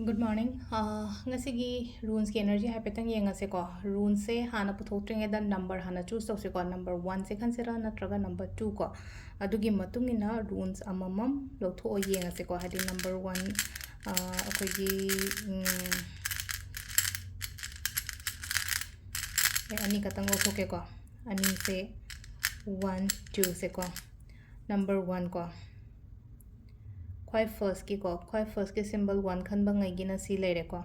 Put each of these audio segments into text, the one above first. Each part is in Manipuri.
Good morning. Ngasigi runes ki energy haipetang yengase ko. Runes se hana puthoktrenge da number hana choose tawse ko. Number 1 se khansira natraga number 2 ko. Adugi matungina runes amamam lotho o yengase ko. Hadi number 1 akoigi ani katang othoke ko. Ani se 1 2 se ko. Number 1 ko. Quite first ki ko quite first ki symbol 1 khan ba ngai gina si lere ko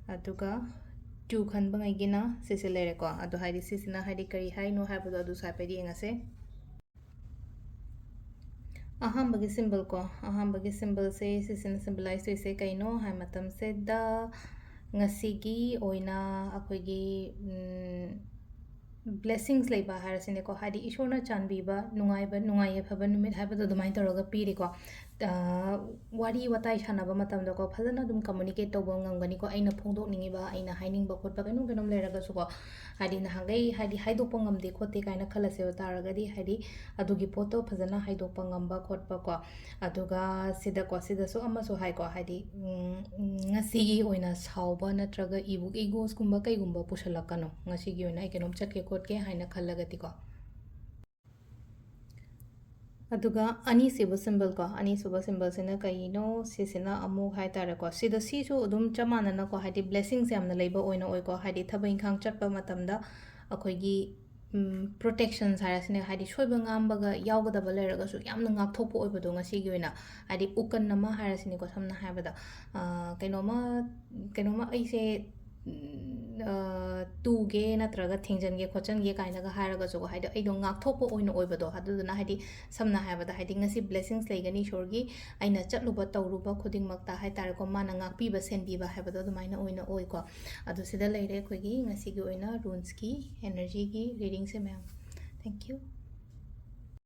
aduga 2 khan ba ngai gina si lere ko adu haidi si sina haidi kari hai no hai bodo adu sai pe di ngase aham bagi symbol se si sina symbolize to se kai no hai matam se da ngasi gi oina akoi gi blessings leiba harasine ko hadi ishorna chanbiba nungai phaba numit habado dumai toroga piri ko wari watai chanaba matam da ko phajana dum communicate tobo ngangani ko aina phongdok ningi ba aina haining ba khotba kanu kenom leraga su ko hadi na hangai hadi haidok pangam de khote kaina khalase taraga di hadi adugi photo phajana haidok pangam ba khotba ko aduga sida so ama so hai ko hadi ngasi gi oina sauba natraga ibuk egos kumba kai gumba pusalakano ngasi gi oina ekenom chake khotke haina khallagati ko aduga ani sibu symbol ko ani suba symbol sina kaino sisina amu hai tare ko sida si su udum chamana na ko hadi blessings yamna leiba oina oi ko hadi thabai khang chatpa matamda akhoi gi protection harasine hadi shoiba ngambaga yawgada leraga su yamna ngak thokpo oibado ngasi gi oina hadi ukan nama harasine ko samna haibada kainoma aise tuge natraga thingjange khochange kainaga haraga so haida aido ngak thokpo oina oibado haduduna hadi samna haibada hadi ngasi blessings leigani shorgi aina chatluba tawruba khuding makta hai tare ko mana ngak piba senbiba haibado dumaina oina oi ko adu sida leire khoigi ngasi gi oina runes ki energy ki reading se ma'am thank you